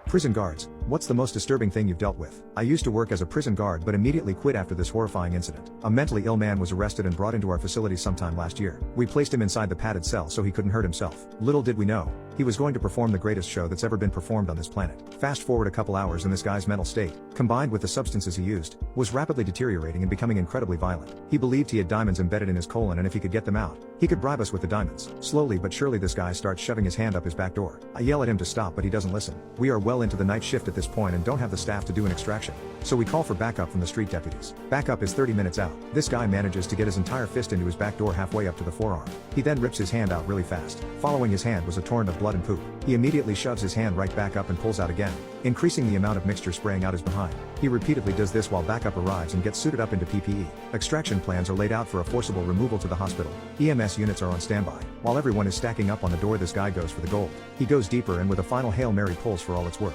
Prison guards, what's the most disturbing thing you've dealt with? I used to work as a prison guard but immediately quit after this horrifying incident. A mentally ill man was arrested and brought into our facility sometime last year. We placed him inside the padded cell so he couldn't hurt himself. Little did we know, he was going to perform the greatest show that's ever been performed on this planet. Fast forward a couple hours and this guy's mental state, combined with the substances he used, was rapidly deteriorating and becoming incredibly violent. He believed he had diamonds embedded in his colon and if he could get them out, he could bribe us with the diamonds. Slowly but surely this guy starts shoving his hand up his back door. I yell at him to stop but he doesn't listen. We are well into the night shift at this point and don't have the staff to do an extraction. So we call for backup from the street deputies. Backup is 30 minutes out. This guy manages to get his entire fist into his back door halfway up to the forearm. He then rips his hand out really fast. Following his hand was a torrent of blood and poop. He immediately shoves his hand right back up and pulls out again, increasing the amount of mixture spraying out his behind. He repeatedly does this while backup arrives and gets suited up into PPE. Extraction plans are laid out for a forcible removal to the hospital. EMS units are on standby. While everyone is stacking up on the door, this guy goes for the gold. He goes deeper and with a final Hail Mary pulls for all it's worth.